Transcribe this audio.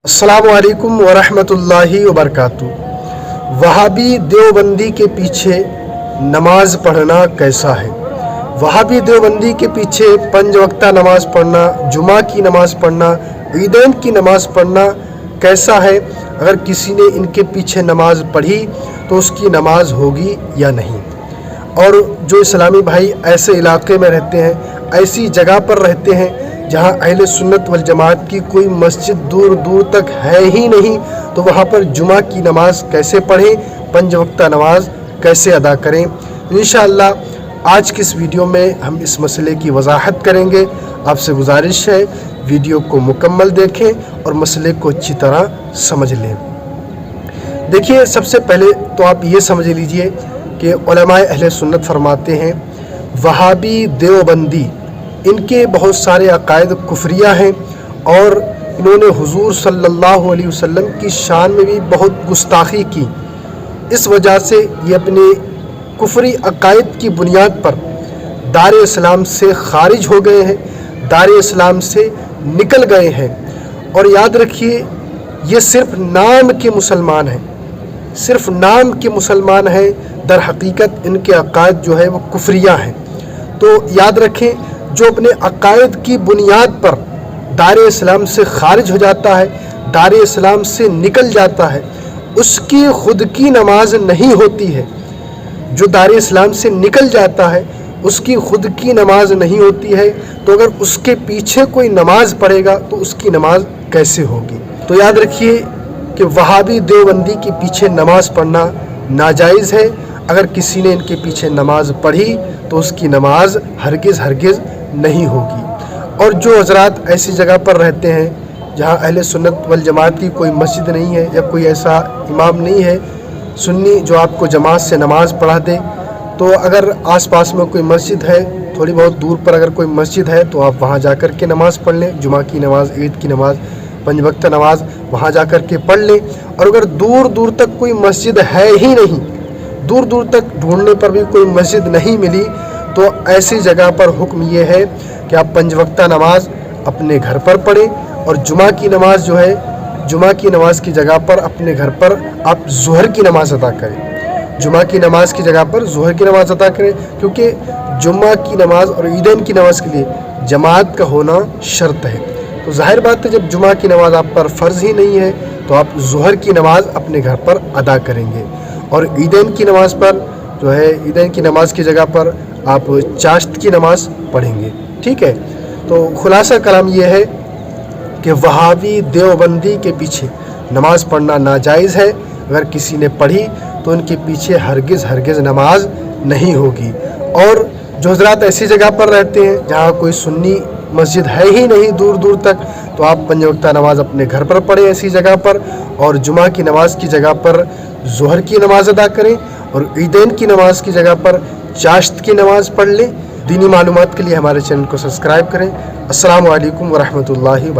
अस्सलामुअलैकुम वरहमतुल्लाहि वबरकातुहू। वहाबी देवबंदी के पीछे नमाज पढ़ना कैसा है? वहाबी देवबंदी के पीछे 5 वक्ता नमाज पढ़ना, जुमा की नमाज पढ़ना, ईदैन की नमाज पढ़ना कैसा है? अगर किसी ने इनके पीछे नमाज पढ़ी तो उसकी नमाज होगी या नहीं? और जो इस्लामी भाई ऐसे इलाके में रहते हैं, ऐसी जगह पर रहते हैं जहां अहले सुन्नत वल जमात की कोई मस्जिद दूर दूर तक है ही नहीं, तो वहां पर जुमा की नमाज कैसे पढ़ें, 5 वक्ता नमाज कैसे अदा करें? इंशाअल्लाह आज की इस वीडियो में हम इस मसले की वजाहत करेंगे। आपसे गुजारिश है वीडियो को मुकम्मल देखें और मसले को अच्छी तरह समझ लें। देखिए, सबसे पहले तो आप ये समझ लीजिए कि उलमाए अहले सुन्नत फरमाते हैं वहाबी देवबंदी इनके बहुत सारे अकायद कुफरिया हैं और इन्होंने हुजूर सल्लल्लाहु अलैहि वसल्लम की शान में भी बहुत गुस्ताखी की। इस वजह से ये अपने कुफरी अकायद की बुनियाद पर दार इस्लाम से खारिज हो गए हैं, दार इस्लाम से निकल गए हैं। और याद रखिए, ये सिर्फ नाम के मुसलमान हैं, सिर्फ नाम के मुसलमान हैं, दर हकीकत इनके अकायद जो है वो कुफरिया हैं। तो याद रखें, जो अपने अकायद की बुनियाद पर दार इस्लाम से खारिज हो जाता है, दार इस्लाम से निकल जाता है, उसकी खुद की नमाज नहीं होती है। जो दार इस्लाम से निकल जाता है उसकी खुद की नमाज नहीं होती है, तो अगर उसके पीछे कोई नमाज पढ़ेगा तो उसकी नमाज कैसे होगी? तो याद रखिए कि वहाबी देवबंदी के पीछे नमाज पढ़ना नाजायज़ है। अगर किसी ने इनके पीछे नमाज पढ़ी तो उसकी नमाज हरगिज़ नहीं होगी। और जो हजरात ऐसी जगह पर रहते हैं जहां अहले सुन्नत वल जमात की कोई मस्जिद नहीं है या कोई ऐसा इमाम नहीं है सुन्नी जो आपको जमात से नमाज पढ़ा दे, तो अगर आसपास में कोई मस्जिद है, थोड़ी बहुत दूर पर अगर कोई मस्जिद है, तो आप वहां जाकर के नमाज़ पढ़ लें। जुमा की नमाज, ईद की नमाज, 5 वक्त नमाज वहां जाकर के पढ़ लें। और अगर दूर दूर तक कोई मस्जिद है ही नहीं, दूर दूर तक ढूंढने पर भी कोई मस्जिद नहीं मिली, तो ऐसी जगह पर हुक्म ये है कि आप 5 वक्ता नमाज अपने घर पर पढ़ें और जुमा की नमाज जो है, जुमा की नमाज की जगह पर अपने घर पर आप ज़ोहर की नमाज अदा करें। जुमा की नमाज की जगह पर ज़ोहर की नमाज अदा करें, क्योंकि जुम्मा की नमाज और ईदैन की नमाज के लिए जमात का होना शर्त है। तो जाहिर बात है, जब जुमा की नमाज आप पर फ़र्ज़ ही नहीं है तो आप ज़ोहर की नमाज अपने घर पर अदा करेंगे। और ईदैन की नमाज पर जो है, ईदैन की नमाज की जगह पर आप चाश्त की नमाज पढ़ेंगे। ठीक है, तो खुलासा कलाम ये है कि वहाबी देवबंदी के पीछे नमाज पढ़ना नाजायज़ है। अगर किसी ने पढ़ी तो उनके पीछे हरगिज़ नमाज नहीं होगी। और जो हज़रात ऐसी जगह पर रहते हैं जहाँ कोई सुन्नी मस्जिद है ही नहीं दूर दूर तक, तो आप 5 वक्ता नमाज अपने घर पर पढ़ें ऐसी जगह पर, और जुमा की नमाज की जगह पर ज़ोहर की नमाज अदा करें और ईदैन की नमाज की जगह पर चाश्त की नमाज पढ़ लें। दीनी मालूमात के लिए हमारे चैनल को सब्सक्राइब करें। अस्सलामु अलैकुम वरहमतुल्लाहि वबरकातुहू।